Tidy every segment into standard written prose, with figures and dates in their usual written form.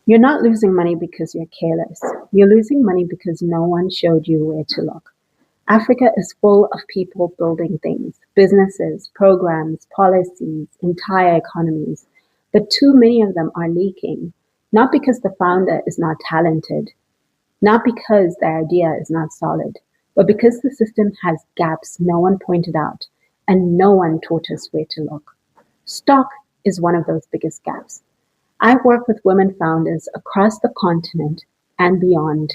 You're not losing money because you're careless. You're losing money because no one showed you where to look. Africa is full of people building things, businesses, programs, policies, entire economies. But too many of them are leaking, not because the founder is not talented, not because the idea is not solid, but because the system has gaps no one pointed out and no one taught us where to look. Stock is one of those biggest gaps. I work with women founders across the continent and beyond,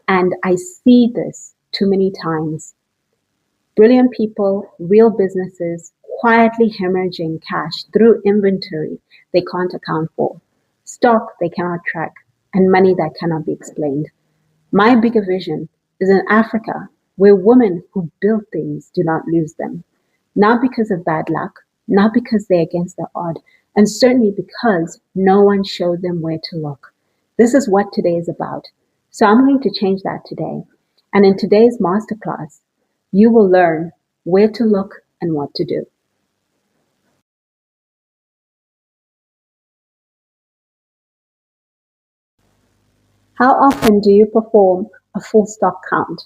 and I see this too many times. Brilliant people, real businesses, quietly hemorrhaging cash through inventory they can't account for, stock they cannot track, and money that cannot be explained. My bigger vision is in Africa, where women who build things do not lose them, not because of bad luck, not because they're against the odd, and certainly because no one showed them where to look. This is what today is about. So I'm going to change that today. And in today's masterclass, you will learn where to look and what to do. How often do you perform a full stock count?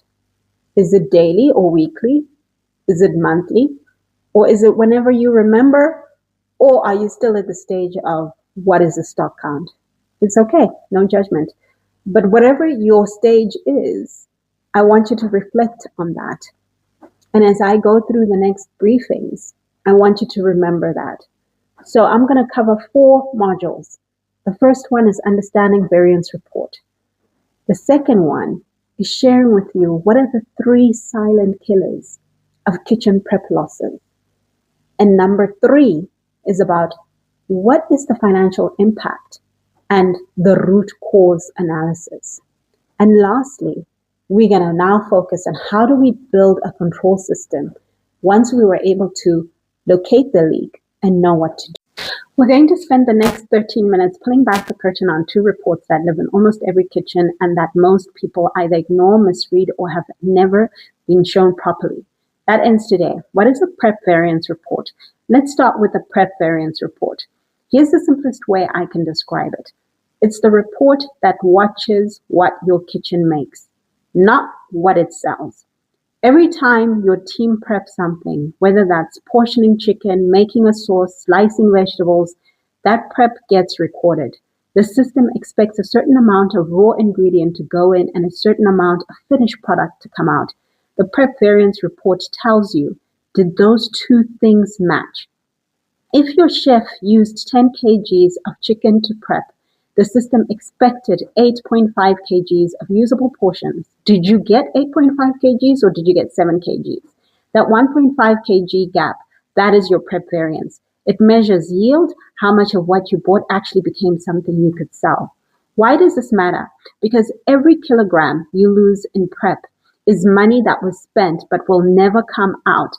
Is it daily or weekly? Is it monthly? Or is it whenever you remember? Or are you still at the stage of what is a stock count? It's okay, no judgment. But whatever your stage is, I want you to reflect on that. And as I go through the next briefings, I want you to remember that. So I'm going to cover 4 modules. The first one is understanding variance report. The second one is sharing with you what are the 3 silent killers of kitchen prep losses. And number 3 is about what is the financial impact and the root cause analysis. And lastly, we're going to now focus on how do we build a control system once we were able to locate the leak and know what to do. We're going to spend the next 13 minutes pulling back the curtain on 2 reports that live in almost every kitchen and that most people either ignore, misread, or have never been shown properly. That ends today. What is a Prep Variance Report? Let's start with the Prep Variance Report. Here's the simplest way I can describe it. It's the report that watches what your kitchen makes, not what it sells. Every time your team preps something, whether that's portioning chicken, making a sauce, slicing vegetables, that prep gets recorded. The system expects a certain amount of raw ingredient to go in and a certain amount of finished product to come out. The Prep Variance Report tells you, did those 2 things match? If your chef used 10 kgs of chicken to prep, the system expected 8.5 kgs of usable portions. Did you get 8.5 kgs or did you get 7 kgs? That 1.5 kg gap, that is your prep variance. It measures yield, how much of what you bought actually became something you could sell. Why does this matter? Because every kilogram you lose in prep is money that was spent but will never come out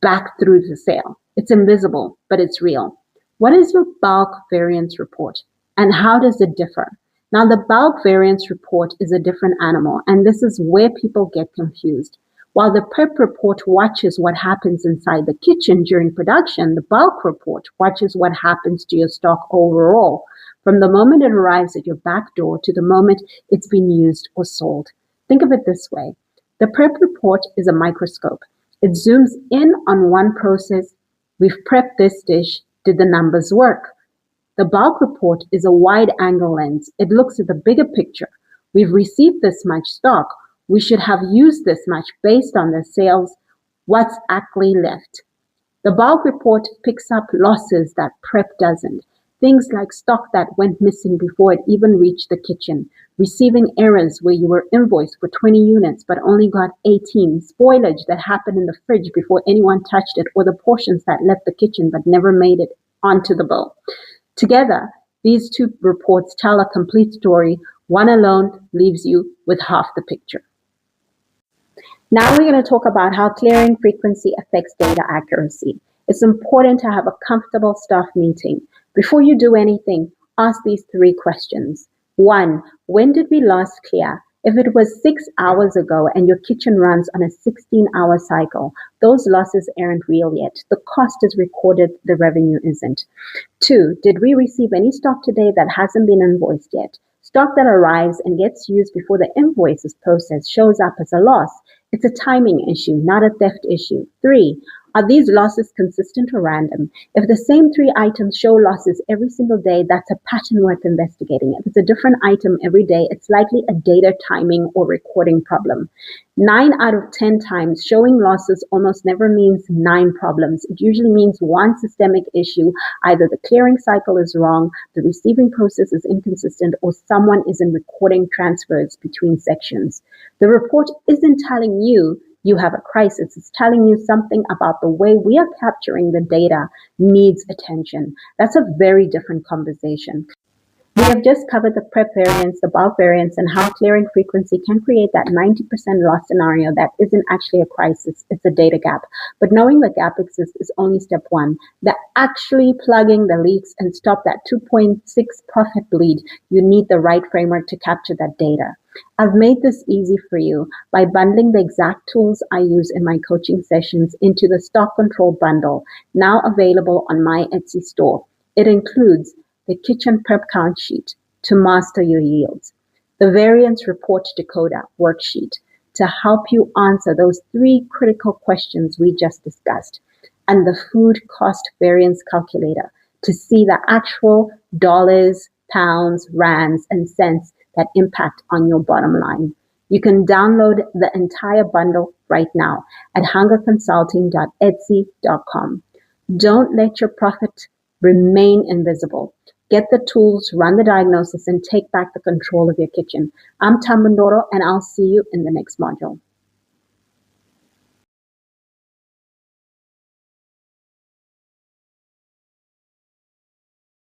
back through the sale. It's invisible, but it's real. What is your bulk variance report and how does it differ? Now, the bulk variance report is a different animal, and this is where people get confused. While the prep report watches what happens inside the kitchen during production, the bulk report watches what happens to your stock overall, from the moment it arrives at your back door to the moment it's been used or sold. Think of it this way. The prep report is a microscope. It zooms in on one process. We've prepped this dish. Did the numbers work? The bulk report is a wide-angle lens. It looks at the bigger picture. We've received this much stock. We should have used this much based on the sales. What's actually left? The bulk report picks up losses that prep doesn't. Things like stock that went missing before it even reached the kitchen, receiving errors where you were invoiced for 20 units but only got 18, spoilage that happened in the fridge before anyone touched it, or the portions that left the kitchen but never made it onto the bill. Together, these 2 reports tell a complete story. One alone leaves you with half the picture. Now we're going to talk about how clearing frequency affects data accuracy. It's important to have a comfortable staff meeting. Before you do anything, ask these 3 questions. 1, when did we last clear? If it was 6 hours ago and your kitchen runs on a 16-hour cycle, those losses aren't real yet. The cost is recorded, the revenue isn't. 2, did we receive any stock today that hasn't been invoiced yet? Stock that arrives and gets used before the invoice is processed shows up as a loss. It's a timing issue, not a theft issue. 3. Are these losses consistent or random? If the same 3 items show losses every single day, that's a pattern worth investigating. If it's a different item every day, it's likely a data timing or recording problem. 9 out of 10 times, showing losses almost never means 9 problems. It usually means one systemic issue. Either the clearing cycle is wrong, the receiving process is inconsistent, or someone isn't recording transfers between sections. The report isn't telling you you have a crisis. It's telling you something about the way we are capturing the data needs attention. That's a very different conversation. We have just covered the prep variance, the bulk variance, and how clearing frequency can create that 90% loss scenario that isn't actually a crisis, it's a data gap. But knowing the gap exists is only step 1. The actually plugging the leaks and stop that 2.6 profit bleed, you need the right framework to capture that data. I've made this easy for you by bundling the exact tools I use in my coaching sessions into the stock control bundle, now available on my Etsy store. It includes the kitchen prep count sheet to master your yields, the variance report decoder worksheet to help you answer those 3 critical questions we just discussed, and the food cost variance calculator to see the actual dollars, pounds, rands, and cents that impact on your bottom line. You can download the entire bundle right now at hungerconsulting.etsy.com. Don't let your profit remain invisible. Get the tools, run the diagnosis, and take back the control of your kitchen. I'm Tambu, and I'll see you in the next module.